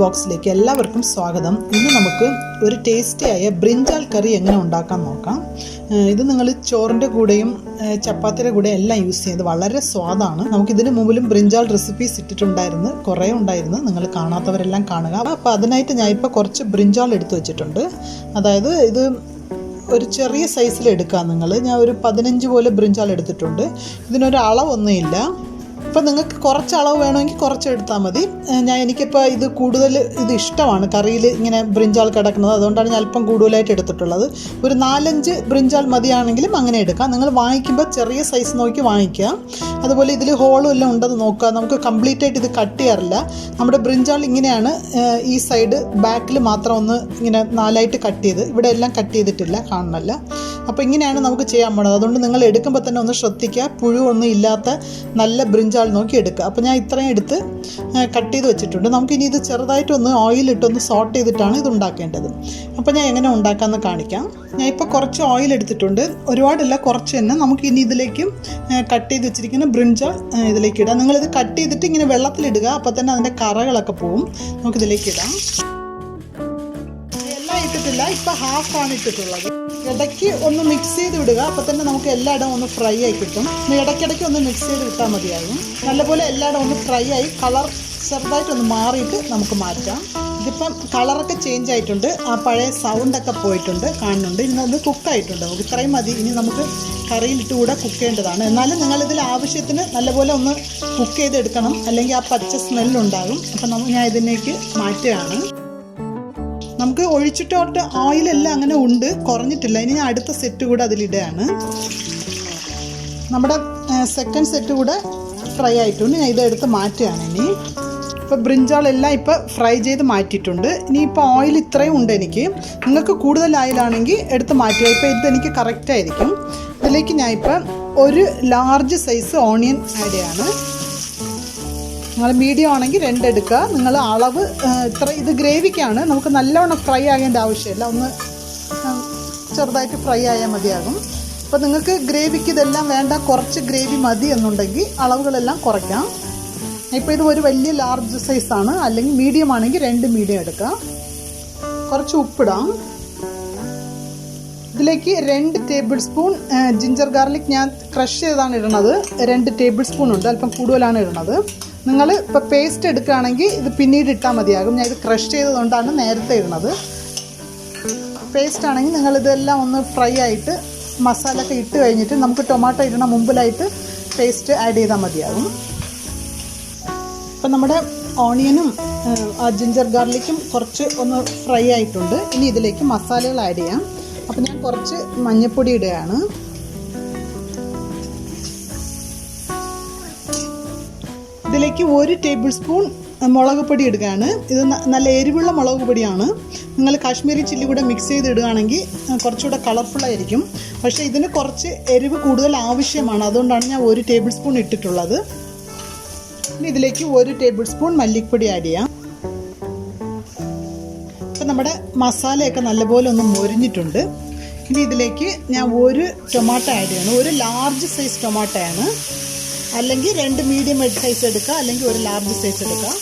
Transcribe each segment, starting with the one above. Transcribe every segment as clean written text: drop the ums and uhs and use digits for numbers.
ബോക്സിലേക്ക് എല്ലാവർക്കും സ്വാഗതം. ഇന്ന് നമുക്ക് ഒരു ടേസ്റ്റിയായ ബ്രിഞ്ചാൽ കറി എങ്ങനെ ഉണ്ടാക്കാൻ നോക്കാം. ഇത് നിങ്ങൾ ചോറിൻ്റെ കൂടെയും ചപ്പാത്തിയുടെ കൂടെ എല്ലാം യൂസ് ചെയ്യുന്നത് വളരെ സ്വാദാണ്. നമുക്കിതിന് മുമ്പിലും ബ്രിഞ്ചാൽ റെസിപ്പീസ് ഇട്ടിട്ടുണ്ടായിരുന്നു, കുറേ ഉണ്ടായിരുന്നു. നിങ്ങൾ കാണാത്തവരെല്ലാം കാണുക. അപ്പോൾ അതിനായിട്ട് ഞാൻ ഇപ്പോൾ കുറച്ച് ബ്രിഞ്ചാൽ എടുത്തു വെച്ചിട്ടുണ്ട്. അതായത് ഇത് ഒരു ചെറിയ സൈസിൽ എടുക്കാം നിങ്ങൾ. ഞാൻ ഒരു 15 പോലെ ബ്രിഞ്ചാൽ എടുത്തിട്ടുണ്ട്. ഇതിനൊരു അളവൊന്നുമില്ല. അപ്പോൾ നിങ്ങൾക്ക് കുറച്ച് അളവ് വേണമെങ്കിൽ കുറച്ച് എടുത്താൽ മതി. എനിക്കിപ്പോൾ ഇത് കൂടുതൽ ഇഷ്ടമാണ് കറിയിൽ ഇങ്ങനെ ബ്രിഞ്ചാൽ കിടക്കുന്നത്, അതുകൊണ്ടാണ് ഞാൻ അല്പം കൂടുതലായിട്ട് എടുത്തിട്ടുള്ളത്. ഒരു 4-5 ബ്രിഞ്ചാൽ മതിയാണെങ്കിലും അങ്ങനെ എടുക്കാം. നിങ്ങൾ വാങ്ങിക്കുമ്പോൾ ചെറിയ സൈസ് നോക്കി വാങ്ങിക്കുക. അതുപോലെ ഇതിൽ ഹോളും എല്ലാം ഉണ്ടെന്ന് നോക്കുക. നമുക്ക് കംപ്ലീറ്റ് ആയിട്ട് ഇത് കട്ട് ചെയ്യാറില്ല. നമ്മുടെ ബ്രിഞ്ചാൽ ഇങ്ങനെയാണ്, ഈ സൈഡ് ബാക്കിൽ മാത്രം ഒന്ന് ഇങ്ങനെ 4ആയിട്ട് കട്ട് ചെയ്ത്, ഇവിടെ എല്ലാം കട്ട് ചെയ്തിട്ടില്ല, കാണണമല്ല. അപ്പോൾ ഇങ്ങനെയാണ് നമുക്ക് ചെയ്യാൻ പോണത്. അതുകൊണ്ട് നിങ്ങൾ എടുക്കുമ്പോൾ തന്നെ ഒന്ന് ശ്രദ്ധിക്കുക, പുഴുവൊന്നും ഇല്ലാത്ത നല്ല ബ്രിഞ്ചാൽ നോക്കി എടുക്കുക. അപ്പോൾ ഞാൻ ഇത്രയും എടുത്ത് കട്ട് ചെയ്ത് വെച്ചിട്ടുണ്ട്. നമുക്കിനി ഇത് ചെറുതായിട്ടൊന്ന് ഓയിലിട്ടൊന്ന് സോട്ട് ചെയ്തിട്ടാണ് ഇത് ഉണ്ടാക്കേണ്ടത്. അപ്പോൾ ഞാൻ എങ്ങനെ ഉണ്ടാക്കാമെന്ന് കാണിക്കാം. ഞാൻ ഇപ്പോൾ കുറച്ച് ഓയിൽ എടുത്തിട്ടുണ്ട്, ഒരുപാടല്ല, കുറച്ച് തന്നെ. നമുക്കിനി ഇതിലേക്ക് കട്ട് ചെയ്ത് വെച്ചിരിക്കുന്ന ബ്രിഞ്ചാൽ ഇതിലേക്ക് ഇടാം. നിങ്ങളിത് കട്ട് ചെയ്തിട്ട് ഇങ്ങനെ വെള്ളത്തിലിടുക, അപ്പോൾ തന്നെ അതിൻ്റെ കറകളൊക്കെ പോവും. നമുക്കിതിലേക്ക് ഇടാം. എല്ലാം ഇട്ടിട്ടില്ല, ഇപ്പോൾ ഹാഫാണ് ഇട്ടിട്ടുള്ളത്. ഇടയ്ക്ക് ഒന്ന് മിക്സ് ചെയ്ത് വിടുക, അപ്പോൾ തന്നെ നമുക്ക് എല്ലായിടവും ഒന്ന് ഫ്രൈ ആയി കിട്ടും. ഇടയ്ക്കിടയ്ക്ക് ഒന്ന് മിക്സ് ചെയ്ത് വിട്ടാൽ മതിയാകും. നല്ലപോലെ എല്ലായിടവും ഒന്ന് ഫ്രൈ ആയി കളർ ചെറുതായിട്ടൊന്ന് മാറിയിട്ട് നമുക്ക് മാറ്റാം. ഇതിപ്പം കളറൊക്കെ ചേഞ്ച് ആയിട്ടുണ്ട്, ആ പഴയ സൗണ്ടൊക്കെ പോയിട്ടുണ്ട്, കാണുന്നുണ്ട്. ഇന്നത് കുക്കായിട്ടുണ്ട്. നമുക്ക് ഇത്രയും മതി. ഇനി നമുക്ക് കറിയിലിട്ട് കൂടെ കുക്ക് ചെയ്യേണ്ടതാണ്. എന്നാലും നിങ്ങളിതിൽ ആവശ്യത്തിന് നല്ലപോലെ ഒന്ന് കുക്ക് ചെയ്തെടുക്കണം, അല്ലെങ്കിൽ ആ പച്ച സ്മെല്ലുണ്ടാകും. അപ്പം ഞാൻ ഇതിലേക്ക് മാറ്റുകയാണ്. നമുക്ക് ഒഴിച്ചിട്ടോട്ട് ഓയിലെല്ലാം അങ്ങനെ ഉണ്ട്, കുറഞ്ഞിട്ടില്ല. ഇനി ഞാൻ അടുത്ത സെറ്റ് കൂടെ അതിലിടുകയാണ്. നമ്മുടെ സെക്കൻഡ് സെറ്റ് കൂടെ ഫ്രൈ ആയിട്ടുണ്ട്. ഞാൻ ഇതെടുത്ത് മാറ്റുകയാണ്. ഇനി ഇപ്പോൾ ബ്രിഞ്ചാളെല്ലാം ഇപ്പോൾ ഫ്രൈ ചെയ്ത് മാറ്റിയിട്ടുണ്ട്. ഇനിയിപ്പോൾ ഓയിൽ ഇത്രയും ഉണ്ട് എനിക്ക്. നിങ്ങൾക്ക് കൂടുതൽ ഓയിലാണെങ്കിൽ എടുത്ത് മാറ്റുക. ഇപ്പോൾ ഇതെനിക്ക് കറക്റ്റായിരിക്കും. ഇതിലേക്ക് ഞാൻ ഇപ്പോൾ ഒരു ലാർജ് സൈസ് ഓണിയൻ ആഡ് ചെയ്യാണ്. നിങ്ങൾ മീഡിയം ആണെങ്കിൽ 2 എടുക്കുക. നിങ്ങൾ അളവ് ഇത് ഗ്രേവിക്കാണ്, നമുക്ക് നല്ലവണ്ണം ഫ്രൈ ആകേണ്ട ആവശ്യമില്ല. ഒന്ന് ചെറുതായിട്ട് ഫ്രൈ ആയാൽ മതിയാകും. അപ്പോൾ നിങ്ങൾക്ക് ഗ്രേവിക്ക് ഇതെല്ലാം വേണ്ട, കുറച്ച് ഗ്രേവി മതി എന്നുണ്ടെങ്കിൽ അളവുകളെല്ലാം കുറയ്ക്കാം. ഇപ്പോൾ ഇത് ഒരു വലിയ ലാർജ് സൈസാണ്, അല്ലെങ്കിൽ മീഡിയം ആണെങ്കിൽ 2 മീഡിയം എടുക്കുക. കുറച്ച് ഉപ്പിടാം. ഇതിലേക്ക് 2 ടേബിൾ സ്പൂൺ ജിഞ്ചർ ഗാർലിക് ഞാൻ ക്രഷ് ചെയ്താണ് ഇടുന്നത്. 2 ടേബിൾ സ്പൂൺ ഉണ്ട്, അല്പം കൂടുതലാണ് ഇടുന്നത്. നിങ്ങൾ ഇപ്പോൾ പേസ്റ്റ് എടുക്കുകയാണെങ്കിൽ ഇത് പിന്നീട് ഇട്ടാൽ മതിയാകും. ഞാൻ ഇത് ക്രഷ് ചെയ്തതുകൊണ്ടാണ് നേരത്തെ ഇടുന്നത്. പേസ്റ്റ് ആണെങ്കിൽ നിങ്ങളിതെല്ലാം ഒന്ന് ഫ്രൈ ആയിട്ട് മസാല ഒക്കെ ഇട്ട് കഴിഞ്ഞിട്ട് നമുക്ക് ടൊമാറ്റോ ഇടണ മുമ്പിലായിട്ട് പേസ്റ്റ് ആഡ് ചെയ്താൽ മതിയാകും. ഇപ്പം നമ്മുടെ ഓണിയനും ജിഞ്ചർ ഗാർലിക്കും കുറച്ച് ഒന്ന് ഫ്രൈ ആയിട്ടുണ്ട്. ഇനി ഇതിലേക്ക് മസാലകൾ ആഡ് ചെയ്യാം. അപ്പം ഞാൻ കുറച്ച് മഞ്ഞൾപ്പൊടി ഇടുകയാണ്. ഇതിലേക്ക് 1 ടേബിൾ സ്പൂൺ മുളക് പൊടി ഇടുകയാണ്. ഇത് നല്ല എരിവുള്ള മുളക് പൊടിയാണ്. നിങ്ങൾ കാശ്മീരി ചില്ലി കൂടെ മിക്സ് ചെയ്ത് ഇടുകയാണെങ്കിൽ കുറച്ചുകൂടെ കളർഫുള്ളായിരിക്കും. പക്ഷേ ഇതിന് കുറച്ച് എരിവ് കൂടുതൽ ആവശ്യമാണ്, അതുകൊണ്ടാണ് ഞാൻ 1 ടേബിൾ സ്പൂൺ ഇട്ടിട്ടുള്ളത്. ഇനി ഇതിലേക്ക് 1 ടേബിൾ സ്പൂൺ മല്ലിപ്പൊടി ആഡ് ചെയ്യാം. ഇപ്പം നമ്മുടെ മസാലയൊക്കെ നല്ലപോലെ ഒന്ന് മൊരിഞ്ഞിട്ടുണ്ട്. ഇനി ഇതിലേക്ക് ഞാൻ 1 ടൊമാറ്റോ ആഡ് ചെയ്യണം. ഒരു ലാർജ് സൈസ് ടൊമാറ്റോയാണ്, അല്ലെങ്കിൽ 2 മീഡിയം സൈസ് എടുക്കുക, അല്ലെങ്കിൽ 1 ലാർജ് സൈസ് എടുക്കുക.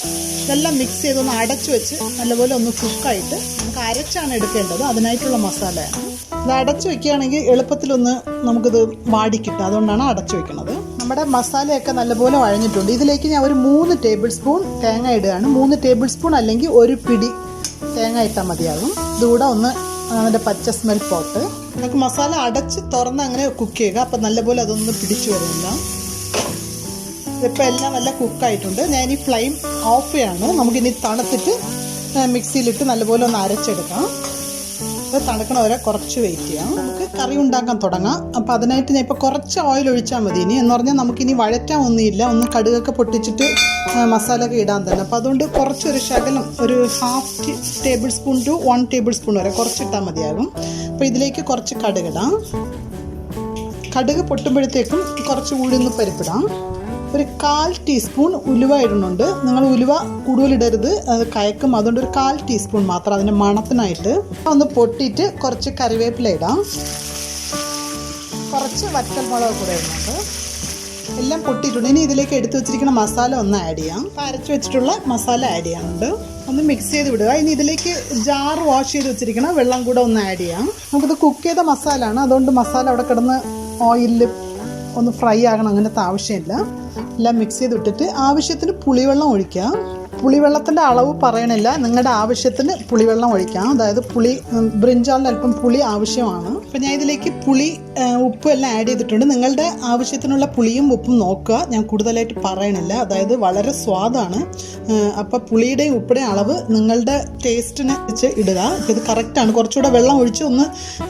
ഇതെല്ലാം മിക്സ് ചെയ്തൊന്ന് അടച്ചു വെച്ച് നല്ലപോലെ ഒന്ന് കുക്കായിട്ട് നമുക്ക് അരച്ചാണ് എടുക്കേണ്ടത്. അതിനായിട്ടുള്ള മസാലയാണ് ഇത്. അടച്ചു വെക്കുകയാണെങ്കിൽ എളുപ്പത്തിലൊന്ന് നമുക്കിത് വാടിക്കിട്ടും, അതുകൊണ്ടാണ് അടച്ചു വെക്കുന്നത്. നമ്മുടെ മസാലയൊക്കെ നല്ലപോലെ വഴഞ്ഞിട്ടുണ്ട്. ഇതിലേക്ക് ഞാൻ ഒരു 3 ടേബിൾ സ്പൂൺ തേങ്ങ ഇടുകയാണ്. 3 ടേബിൾ സ്പൂൺ അല്ലെങ്കിൽ 1 പിടി തേങ്ങ ഇട്ടാൽ മതിയാകും. ഇതുകൂടെ ഒന്ന് അതിൻ്റെ പച്ച സ്മെൽ പോട്ട്. നമുക്ക് മസാല അടച്ച് തുറന്ന് അങ്ങനെ കുക്ക് ചെയ്യുക. അപ്പം നല്ലപോലെ അതൊന്ന് പിടിച്ചു വരുന്നില്ല. ഇതിപ്പോൾ എല്ലാം നല്ല കുക്കായിട്ടുണ്ട്. ഞാൻ ഈ ഫ്ലെയിം ഓഫ് ചെയ്യാണ്. നമുക്കിനി തണുത്തിട്ട് മിക്സിയിലിട്ട് നല്ലപോലെ ഒന്ന് അരച്ചെടുക്കാം. അത് തണുക്കണ വരെ കുറച്ച് വെയിറ്റ് ചെയ്യാം. നമുക്ക് കറി ഉണ്ടാക്കാൻ തുടങ്ങാം. അപ്പോൾ അതിനായിട്ട് ഞാൻ ഇപ്പോൾ കുറച്ച് ഓയിൽ ഒഴിച്ചാൽ മതി. ഇനി എന്ന് പറഞ്ഞാൽ നമുക്കിനി വഴറ്റാൻ ഒന്നുമില്ല, ഒന്ന് കടുകൊക്കെ പൊട്ടിച്ചിട്ട് മസാല ഒക്കെ ഇടാൻ തന്നെ. അപ്പോൾ അതുകൊണ്ട് കുറച്ചൊരു ശകലം ഒരു 1/2 tablespoon to 1 tablespoon വരെ കുറച്ചിട്ടാൽ മതിയാകും. അപ്പോൾ ഇതിലേക്ക് കുറച്ച് കടുകിടാം. കടുക് പൊട്ടുമ്പോഴത്തേക്കും കുറച്ച് ഉഴുന്ന് പരിപ്പിടാം. ഒരു 1/4 ടീസ്പൂൺ ഉലുവ ഇടുന്നുണ്ട്. നിങ്ങൾ ഉലുവ കൂടുതലിടരുത്, അത് കയക്കും. അതുകൊണ്ട് ഒരു 1/4 ടീസ്പൂൺ മാത്രം അതിൻ്റെ മണത്തിനായിട്ട്. ഒന്ന് പൊട്ടിയിട്ട് കുറച്ച് കറിവേപ്പില ഇടാം. കുറച്ച് വറ്റൽമുളക് കൂടെ ഇടുന്നുണ്ട്. എല്ലാം പൊട്ടിയിട്ടുണ്ട്. ഇനി ഇതിലേക്ക് എടുത്തു വെച്ചിരിക്കുന്ന മസാല ഒന്ന് ആഡ് ചെയ്യാം. അരച്ചു വെച്ചിട്ടുള്ള മസാല ആഡ് ചെയ്യാനുണ്ട്. ഒന്ന് മിക്സ് ചെയ്ത് വിടുക. ഇനി ഇതിലേക്ക് ജാർ വാഷ് ചെയ്ത് വെച്ചിരിക്കണം വെള്ളം കൂടെ ഒന്ന് ആഡ് ചെയ്യാം. നമുക്കിത് കുക്ക് ചെയ്ത മസാല ആണ്, അതുകൊണ്ട് മസാല അവിടെ കിടന്ന് ഓയിലിൽ ഒന്ന് ഫ്രൈ ആകണം, അങ്ങനത്തെ ആവശ്യമില്ല. എല്ലാം മിക്സ് ചെയ്ത് വിട്ടിട്ട് ആവശ്യത്തിന് പുളിവെള്ളം ഒഴിക്കുക. പുളിവെള്ളത്തിൻ്റെ അളവ് പറയണില്ല, നിങ്ങളുടെ ആവശ്യത്തിന് പുളിവെള്ളം ഒഴിക്കാം. അതായത് ബ്രിഞ്ചാളിന് അല്പം പുളി ആവശ്യമാണ്. അപ്പോൾ ഞാൻ ഇതിലേക്ക് പുളി ഉപ്പും എല്ലാം ആഡ് ചെയ്തിട്ടുണ്ട്. നിങ്ങളുടെ ആവശ്യത്തിനുള്ള പുളിയും ഉപ്പും നോക്കുക, ഞാൻ കൂടുതലായിട്ട് പറയണില്ല. അതായത് വളരെ സ്വാദാണ്. അപ്പോൾ പുളിയുടെയും ഉപ്പിൻ്റെയും അളവ് നിങ്ങളുടെ ടേസ്റ്റിന് വെച്ച് ഇടുക. ഇത് കറക്റ്റാണ്. കുറച്ചുകൂടെ വെള്ളം ഒഴിച്ച്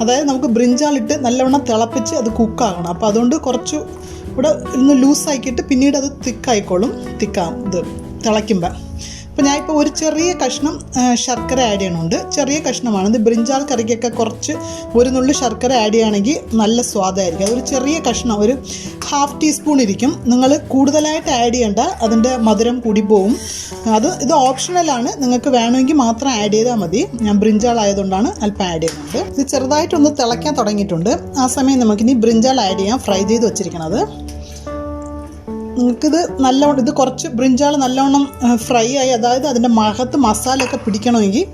അതായത് നമുക്ക് ബ്രിഞ്ചാളിട്ട് നല്ലവണ്ണം തിളപ്പിച്ച് അത് കുക്കാകണം. അപ്പോൾ അതുകൊണ്ട് കുറച്ച് ഇവിടെ ഒന്ന് ലൂസാക്കിയിട്ട് പിന്നീട് അത് തിക്കായിക്കോളും. ഇത് തിളയ്ക്കുമ്പോൾ. അപ്പോൾ ഞാനിപ്പോൾ ഒരു ചെറിയ കഷ്ണം ശർക്കര ആഡ് ചെയ്യണുണ്ട്. ചെറിയ കഷ്ണമാണ്. ഇത് ബ്രിഞ്ചാൾ കറിക്കൊക്കെ കുറച്ച് ഒരു നുള്ളി ശർക്കര ആഡ് ചെയ്യുകയാണെങ്കിൽ നല്ല സ്വാദായിരിക്കും. അതൊരു ചെറിയ കഷ്ണം, ഒരു 1/2 ടീസ്പൂൺ ഇരിക്കും. നിങ്ങൾ കൂടുതലായിട്ട് ആഡ് ചെയ്യേണ്ട, അതിൻ്റെ മധുരം കൂടി പോവും. ഇത് ഓപ്ഷണലാണ്, നിങ്ങൾക്ക് വേണമെങ്കിൽ മാത്രം ആഡ് ചെയ്താൽ മതി. ഞാൻ ബ്രിഞ്ചാൾ ആയതുകൊണ്ടാണ് അല്പം ആഡ് ചെയ്യുന്നത്. ഇത് ചെറുതായിട്ടൊന്ന് തിളയ്ക്കാൻ തുടങ്ങിയിട്ടുണ്ട്. ആ സമയം നമുക്കിനി ബ്രിഞ്ചാൾ ആഡ് ചെയ്യാം, ഫ്രൈ ചെയ്ത് വെച്ചിരിക്കണത്. നിങ്ങൾക്കിത് നല്ലവണ്ണം, ഇത് കുറച്ച് ബ്രിഞ്ചാൾ നല്ലവണ്ണം ഫ്രൈ ആയി, അതായത് അതിൻ്റെ മഹത്ത് മസാലയൊക്കെ പിടിക്കണമെങ്കിൽ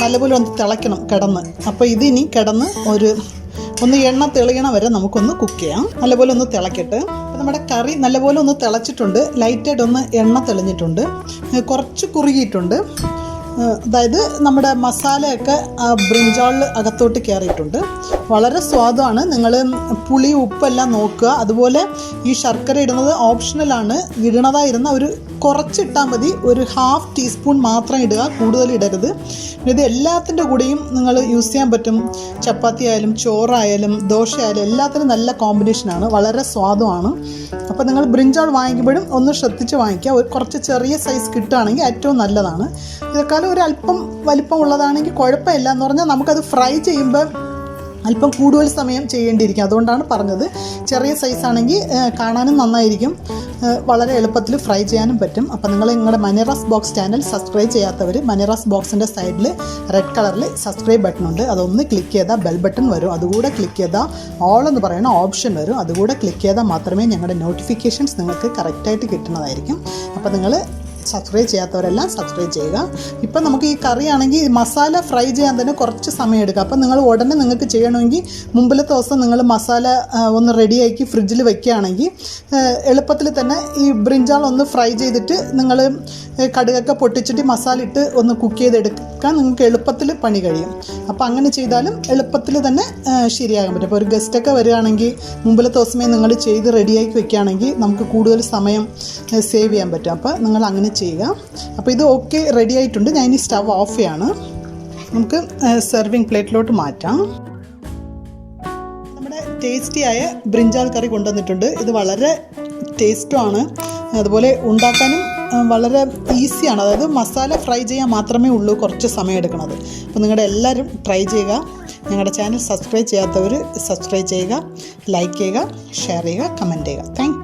നല്ലപോലെ ഒന്ന് തിളയ്ക്കണം കിടന്ന്. അപ്പോൾ ഇതിനി കിടന്ന് ഒന്ന് എണ്ണ തെളിയണ വരെ നമുക്കൊന്ന് കുക്ക് ചെയ്യാം. നല്ലപോലെ ഒന്ന് തിളക്കട്ടെ. അപ്പോൾ നമ്മുടെ കറി നല്ലപോലെ ഒന്ന് തിളച്ചിട്ടുണ്ട്. ലൈറ്റായിട്ടൊന്ന് എണ്ണ തെളിഞ്ഞിട്ടുണ്ട്, കുറച്ച് കുറുകിയിട്ടുണ്ട്. അതായത് നമ്മുടെ മസാലയൊക്കെ ബ്രിഞ്ചാളിൽ അകത്തോട്ട് കയറിയിട്ടുണ്ട്. വളരെ സ്വാദാണ്. നിങ്ങൾ പുളി ഉപ്പെല്ലാം നോക്കുക. അതുപോലെ ഈ ശർക്കര ഇടുന്നത് ഓപ്ഷണലാണ്. ഇടണതായിരുന്ന ഒരു കുറച്ചിട്ടാൽ മതി. ഒരു 1/2 ടീസ്പൂൺ മാത്രം ഇടുക, കൂടുതൽ ഇടരുത്. ഇത് എല്ലാത്തിൻ്റെ കൂടെയും നിങ്ങൾ യൂസ് ചെയ്യാൻ പറ്റും. ചപ്പാത്തി ആയാലും ചോറായാലും ദോശ ആയാലും എല്ലാത്തിനും നല്ല കോമ്പിനേഷനാണ്, വളരെ സ്വാദുമാണ്. അപ്പോൾ നിങ്ങൾ ബ്രിഞ്ചാൾ വാങ്ങിക്കുമ്പോഴും ഒന്ന് ശ്രദ്ധിച്ച് വാങ്ങിക്കുക. കുറച്ച് ചെറിയ സൈസ് കിട്ടുകയാണെങ്കിൽ ഏറ്റവും നല്ലതാണ്. ഇതൊക്കെ ഒരു അല്പം വലിപ്പം ഉള്ളതാണെങ്കിൽ കുഴപ്പമില്ല. എന്ന് പറഞ്ഞാൽ നമുക്കത് ഫ്രൈ ചെയ്യുമ്പോൾ അല്പം കൂടുതൽ സമയം ചെയ്യേണ്ടിയിരിക്കും. അതുകൊണ്ടാണ് പറഞ്ഞത്. ചെറിയ സൈസാണെങ്കിൽ കാണാനും നന്നായിരിക്കും, വളരെ എളുപ്പത്തിൽ ഫ്രൈ ചെയ്യാനും പറ്റും. അപ്പോൾ നിങ്ങൾ നിങ്ങളുടെ മനേറാസ് ബോക്സ് ചാനൽ സബ്സ്ക്രൈബ് ചെയ്യാത്തവർ മനേറാസ് ബോക്സിൻ്റെ സൈഡിൽ റെഡ് കളറിൽ സബ്സ്ക്രൈബ് ബട്ടൺ ഉണ്ട്. അതൊന്ന് ക്ലിക്ക് ചെയ്താൽ ബെൽ ബട്ടൺ വരും. അതുകൂടെ ക്ലിക്ക് ചെയ്താൽ ഓൾ എന്ന് പറയുന്ന ഓപ്ഷൻ വരും. അതുകൂടെ ക്ലിക്ക് ചെയ്താൽ മാത്രമേ ഞങ്ങളുടെ നോട്ടിഫിക്കേഷൻസ് നിങ്ങൾക്ക് കറക്റ്റായിട്ട് കിട്ടുന്നതായിരിക്കും. അപ്പോൾ നിങ്ങൾ സബ്സ്ക്രൈബ് ചെയ്യാത്തവരെല്ലാം സബ്സ്ക്രൈബ് ചെയ്യുക. ഇപ്പം നമുക്ക് ഈ കറിയാണെങ്കിൽ മസാല ഫ്രൈ ചെയ്യാൻ തന്നെ കുറച്ച് സമയം എടുക്കുക. അപ്പം നിങ്ങൾ ഉടനെ നിങ്ങൾക്ക് ചെയ്യണമെങ്കിൽ മുമ്പിലത്തെ ദിവസം നിങ്ങൾ മസാല ഒന്ന് റെഡിയാക്കി ഫ്രിഡ്ജിൽ വെക്കുകയാണെങ്കിൽ എളുപ്പത്തിൽ തന്നെ ഈ ബ്രിഞ്ചാൾ ഒന്ന് ഫ്രൈ ചെയ്തിട്ട് നിങ്ങൾ കടുകൊക്കെ പൊട്ടിച്ചിട്ട് മസാല ഇട്ട് ഒന്ന് കുക്ക് ചെയ്തെടുക്കാൻ നിങ്ങൾക്ക് എളുപ്പത്തിൽ പണി കഴിയും. അപ്പോൾ അങ്ങനെ ചെയ്താലും എളുപ്പത്തിൽ തന്നെ ശരിയാകാൻ പറ്റും. അപ്പോൾ ഒരു ഗസ്റ്റൊക്കെ വരികയാണെങ്കിൽ മുമ്പിലത്തെ ദിവസമേ നിങ്ങൾ ചെയ്ത് റെഡിയാക്കി വെക്കുകയാണെങ്കിൽ നമുക്ക് കൂടുതൽ സമയം സേവ് ചെയ്യാൻ പറ്റും. അപ്പോൾ നിങ്ങൾ അങ്ങനെ ചെയ്യുക. അപ്പോൾ ഇത് ഓക്കെ, റെഡി ആയിട്ടുണ്ട്. ഞാൻ ഇനി സ്റ്റവ് ഓഫ് ചെയ്യാണ്. നമുക്ക് സെർവിങ് പ്ലേറ്റിലോട്ട് മാറ്റാം. നമ്മുടെ ടേസ്റ്റിയായ ബ്രിഞ്ചാൾ കറി കൊണ്ടുവന്നിട്ടുണ്ട്. ഇത് വളരെ ടേസ്റ്റുമാണ്, അതുപോലെ ഉണ്ടാക്കാനും വളരെ ഈസിയാണ്. അതായത് മസാല ഫ്രൈ ചെയ്യാൻ മാത്രമേ ഉള്ളൂ കുറച്ച് സമയം എടുക്കുന്നത്. അപ്പോൾ നിങ്ങളുടെ എല്ലാവരും ട്രൈ ചെയ്യുക. ഞങ്ങളുടെ ചാനൽ സബ്സ്ക്രൈബ് ചെയ്യാത്തവർ സബ്സ്ക്രൈബ് ചെയ്യുക, ലൈക്ക് ചെയ്യുക, ഷെയർ ചെയ്യുക, കമൻറ്റ് ചെയ്യുക. താങ്ക്